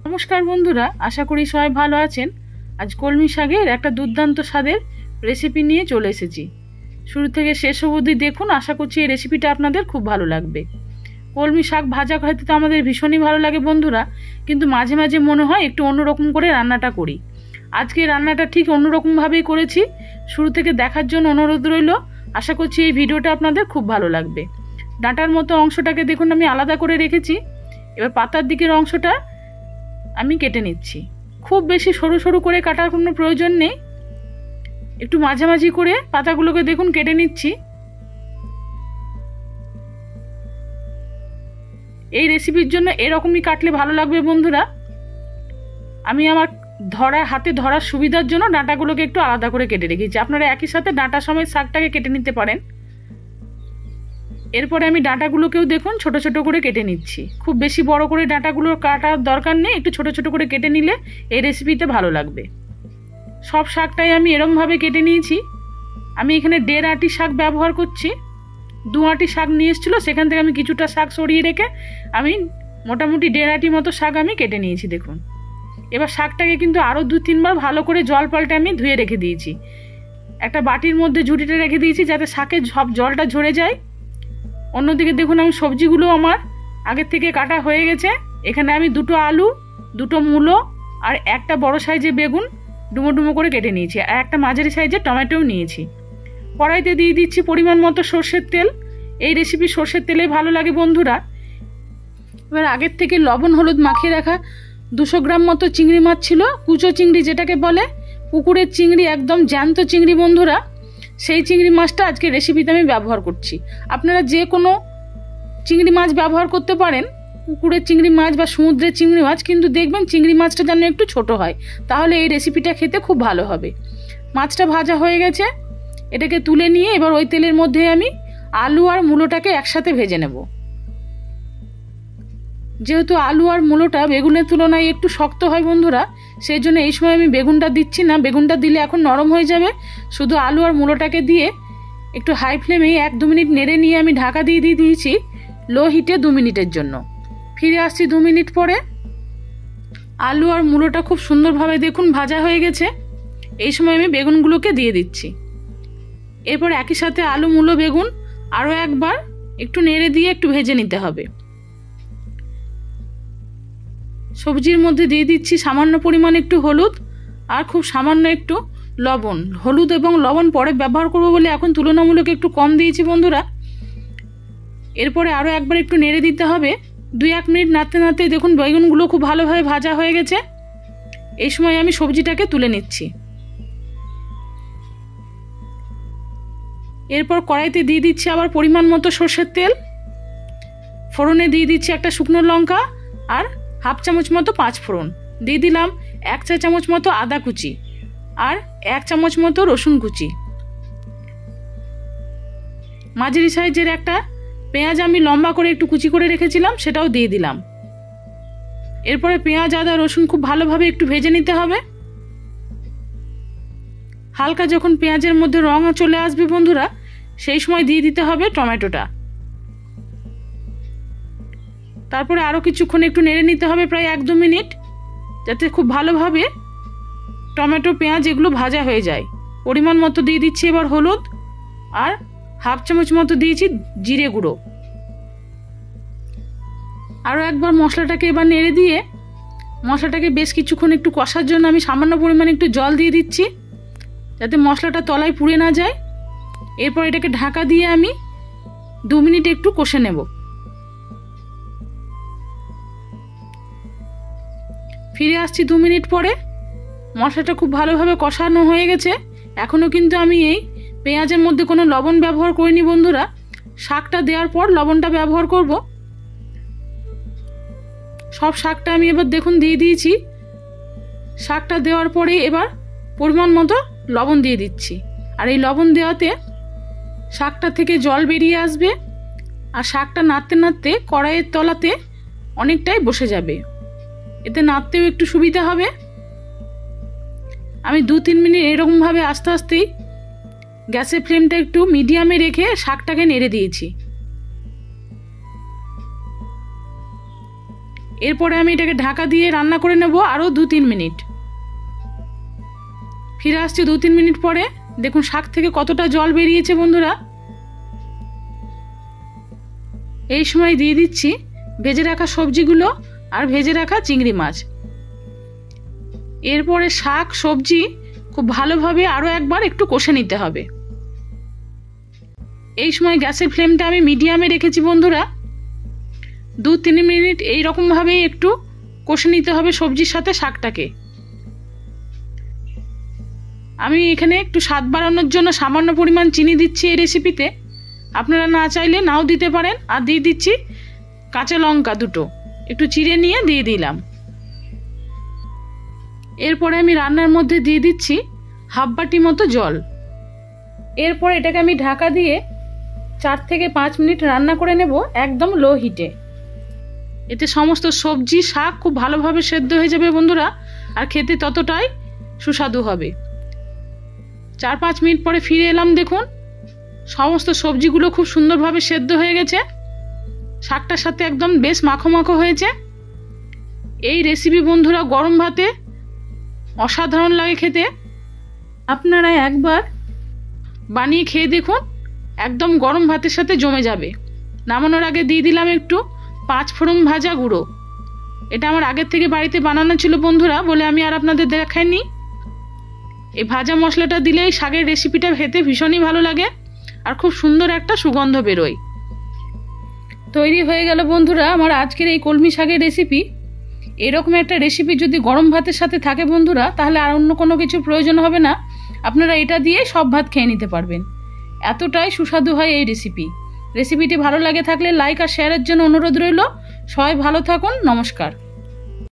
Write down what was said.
নমস্কার বন্ধুরা, আশা করি সবাই ভালো আছেন। আজ কলমি শাকের একটা দুর্দান্ত স্বাদের রেসিপি নিয়ে চলে এসেছি। শুরু থেকে শেষ অবধি দেখুন, আশা করছি এই রেসিপিটা আপনাদের খুব ভালো লাগবে। কলমি শাক ভাজা খেতে তো আমাদের ভীষণই ভালো লাগে বন্ধুরা, কিন্তু মাঝে মাঝে মনে হয় একটু অন্যরকম করে রান্নাটা করি। আজকে রান্নাটা ঠিক অন্যরকমভাবেই করেছি। শুরু থেকে দেখার জন্য অনুরোধ রইল। আশা করছি এই ভিডিওটা আপনাদের খুব ভালো লাগবে। ডাঁটার মতো অংশটাকে দেখুন আমি আলাদা করে রেখেছি। এবার পাতার দিকের অংশটা আমি কেটে নিচ্ছি। খুব বেশি সরু সরু করে কাটার কোনো প্রয়োজন নেই, একটু মাঝামাঝি করে পাতাগুলোকে দেখুন কেটে নিচ্ছি। এই রেসিপির জন্য এরকমই কাটলে ভালো লাগবে বন্ধুরা। আমি আমার হাতে ধরার সুবিধার জন্য ডাঁটাগুলোকে একটু আলাদা করে কেটে রেখেছি। আপনারা একই সাথে ডাঁটা সমেত শাকটাকে কেটে নিতে পারেন। এরপরে আমি ডাঁটাগুলোকেও দেখুন ছোট ছোট করে কেটে নিচ্ছি। খুব বেশি বড় করে ডাঁটাগুলো কাটার দরকার নেই, একটু ছোট ছোট করে কেটে নিলে এই রেসিপিতে ভালো লাগবে। সব শাকটাই আমি এরমভাবে কেটে নিয়েছি। আমি এখানে 1.5 আঁটি শাক ব্যবহার করছি। 2 আঁটি শাক নিয়ে এসেছিল, সেখান থেকে আমি কিছুটা শাক সরিয়ে রেখে আমি মোটামুটি 1.5 আঁটি মতো শাক আমি কেটে নিয়েছি দেখুন। এবার শাকটাকে কিন্তু আরও 2-3 বার ভালো করে জল পাল্টে আমি ধুয়ে রেখে দিয়েছি। একটা বাটির মধ্যে ঝুঁটিতে রেখে দিয়েছি যাতে শাকের সব জলটা ঝরে যায়। অন্যদিকে দেখুন আমি সবজিগুলো আমার আগের থেকে কাটা হয়ে গেছে। এখানে আমি 2টো আলু, 2টো মূলো আর একটা বড় সাইজের বেগুন ডুমো ডুমো করে কেটে নিয়েছি, আর একটা মাঝারি সাইজের টমেটোও নিয়েছি। কড়াইতে দিয়ে দিচ্ছি পরিমাণ মতো সর্ষের তেল। এই রেসিপি সর্ষের তেলে ভালো লাগে বন্ধুরা। এবার আগের থেকে লবণ হলুদ মাখিয়ে রাখা 200 গ্রাম মতো চিংড়ি মাছ ছিল, কুচো চিংড়ি যেটাকে বলে, পুকুরের চিংড়ি, একদম জ্যান্ত চিংড়ি বন্ধুরা। সেই চিংড়ি মাছটা আজকে রেসিপিতে আমি ব্যবহার করছি। আপনারা যে কোনো চিংড়ি মাছ ব্যবহার করতে পারেন, পুকুরের চিংড়ি মাছ বা সমুদ্রের চিংড়ি মাছ, কিন্তু দেখবেন চিংড়ি মাছটা যেন একটু ছোট হয়, তাহলে এই রেসিপিটা খেতে খুব ভালো হবে। মাছটা ভাজা হয়ে গেছে, এটাকে তুলে নিয়ে এবার ওই তেলের মধ্যে আমি আলু আর মূলোটাকে একসাথে ভেজে নেব। যেহেতু আলু আর মূলোটা বেগুনের তুলনায় একটু শক্ত হয় বন্ধুরা, সেই জন্য এই সময় আমি বেগুনটা দিচ্ছি না। বেগুনটা দিলে এখন নরম হয়ে যাবে। শুধু আলু আর মূলোটাকে দিয়ে একটু হাই ফ্লেমে 1-2 মিনিট নেড়ে নিয়ে আমি ঢাকা দিয়ে দিয়েছি লো হিটে 2 মিনিটের জন্য। ফিরে আসছি 2 মিনিট পরে। আলু আর মূলোটা খুব সুন্দরভাবে দেখুন ভাজা হয়ে গেছে। এই সময় আমি বেগুনগুলোকে দিয়ে দিচ্ছি। এরপর একই সাথে আলু মূলো বেগুন আরও একবার একটু নেড়ে দিয়ে একটু ভেজে নিতে হবে। সবজির মধ্যে দিয়ে দিচ্ছি সামান্য পরিমাণ একটু হলুদ আর খুব সামান্য একটু লবণ। হলুদ এবং লবণ পরে ব্যবহার করব বলে এখন তুলনামূলক একটু কম দিয়েছি বন্ধুরা। এরপরে আরও একবার একটু নেড়ে দিতে হবে। 2-1 মিনিট নাড়তে নাড়তে দেখুন বেগুনগুলো খুব ভালোভাবে ভাজা হয়ে গেছে। এই সময় আমি সবজিটাকে তুলে নিচ্ছি। এরপর কড়াইতে দিয়ে দিচ্ছি আবার পরিমাণ মতো সর্ষের তেল। ফোড়নে দিয়ে দিচ্ছি একটা শুকনো লঙ্কা আর 1/2 চামচ মতো 5 ফোড়ন। দিয়ে দিলাম 1 চা চামচ মতো আদা কুচি আর 1 চামচ মতো রসুন কুচি। মাঝারি সাইজের একটা পেঁয়াজ আমি লম্বা করে একটু কুচি করে রেখেছিলাম, সেটাও দিয়ে দিলাম। এরপরে পেঁয়াজ আদা রসুন খুব ভালোভাবে একটু ভেজে নিতে হবে। হালকা যখন পেঁয়াজের মধ্যে রং চলে আসবে বন্ধুরা, সেই সময় দিয়ে দিতে হবে টমেটোটা। তারপরে আরও কিছুক্ষণ একটু নেড়ে নিতে হবে, প্রায় 1-2 মিনিট, যাতে খুব ভালোভাবে টমেটো পেঁয়াজ এগুলো ভাজা হয়ে যায়। পরিমাণ মতো দিয়ে দিচ্ছি এবার হলুদ আর 1/2 চামচ মতো দিয়েছি জিরে গুঁড়ো। আরও একবার মশলাটাকে এবার নেড়ে দিয়ে মশলাটাকে বেশ কিছুক্ষণ একটু কষার জন্য আমি সামান্য পরিমাণে একটু জল দিয়ে দিচ্ছি, যাতে মশলাটা তলায় পুড়ে না যায়। এরপর এটাকে ঢাকা দিয়ে আমি 2 মিনিট একটু কষে নেব। ফিরে আসছি 2 মিনিট পরে। মশলাটা খুব ভালোভাবে কষানো হয়ে গেছে। এখনও কিন্তু আমি এই পেঁয়াজের মধ্যে কোনো লবণ ব্যবহার করিনি বন্ধুরা। শাকটা দেওয়ার পর লবণটা ব্যবহার করব। সব শাকটা আমি এবার দেখুন দিয়ে দিয়েছি। শাকটা দেওয়ার পরে এবার পরিমাণ মতো লবণ দিয়ে দিচ্ছি। আর এই লবণ দেওয়াতে শাকটা থেকে জল বেরিয়ে আসবে আর শাকটা নাড়তে নাড়তে কড়াইয়ের তলাতে অনেকটাই বসে যাবে, এতে নাড়তেও একটু সুবিধা হবে। আমি 2-3 মিনিট এরকমভাবে আস্তে আস্তেই গ্যাসের ফ্লেমটা একটু মিডিয়ামে রেখে শাকটাকে নেড়ে দিয়েছি। এরপরে আমি এটাকে ঢাকা দিয়ে রান্না করে নেব আরও 2-3 মিনিট। ফিরে আসছি 2-3 মিনিট পরে। দেখুন শাক থেকে কতটা জল বেরিয়েছে বন্ধুরা। এই সময় দিয়ে দিচ্ছি ভেজে রাখা সবজিগুলো আর ভেজে রাখা চিংড়ি মাছ। এরপরে শাক সবজি খুব ভালোভাবে আরও একবার একটু কষে নিতে হবে। এই সময় গ্যাসের ফ্লেমটা আমি মিডিয়ামে রেখেছি বন্ধুরা। 2-3 মিনিট এইরকমভাবেই একটু কষে নিতে হবে সবজির সাথে শাকটাকে। আমি এখানে একটু স্বাদ বাড়ানোর জন্য সামান্য পরিমাণ চিনি দিচ্ছি এই রেসিপিতে। আপনারা না চাইলে নাও দিতে পারেন। আর দিয়ে দিচ্ছি কাঁচা লঙ্কা 2টো একটু চিড়ে নিয়ে দিয়ে দিলাম। এরপরে আমি রান্নার মধ্যে দিয়ে দিচ্ছি 1/2 বাটি মতো জল। এরপর এটাকে আমি ঢাকা দিয়ে 4 থেকে 5 মিনিট রান্না করে নেব একদম লো হিটে। এতে সমস্ত সবজি শাক খুব ভালোভাবে সেদ্ধ হয়ে যাবে বন্ধুরা, আর খেতে ততটাই সুস্বাদু হবে। 4-5 মিনিট পরে ফিরে এলাম। দেখুন সমস্ত সবজিগুলো খুব সুন্দরভাবে সেদ্ধ হয়ে গেছে, শাকটার সাথে একদম বেশ মাখো মাখো হয়েছে। এই রেসিপি বন্ধুরা গরম ভাতে অসাধারণ লাগে খেতে। আপনারা একবার বানিয়ে খেয়ে দেখুন, একদম গরম ভাতের সাথে জমে যাবে। নামানোর আগে দিয়ে দিলাম একটু 5 ফোড়ন ভাজা গুঁড়ো। এটা আমার আগের থেকে বাড়িতে বানানো ছিল বন্ধুরা, বলে আমি আর আপনাদের দেখাইনি। এই ভাজা মশলাটা দিলে এই শাকের রেসিপিটা খেতে ভীষণই ভালো লাগে আর খুব সুন্দর একটা সুগন্ধ বেরোয়। তৈরি হয়ে গেল বন্ধুরা আমার আজকের এই কলমি শাকের রেসিপি। এরকম একটা রেসিপি যদি গরম ভাতের সাথে থাকে বন্ধুরা, তাহলে আর অন্য কোনো কিছু প্রয়োজন হবে না। আপনারা এটা দিয়ে সব ভাত খেয়ে নিতে পারবেন, এতটাই সুস্বাদু হয় এই রেসিপিটি ভালো লাগে থাকলে লাইক আর শেয়ারের জন্য অনুরোধ রইল। সবাই ভালো থাকুন, নমস্কার।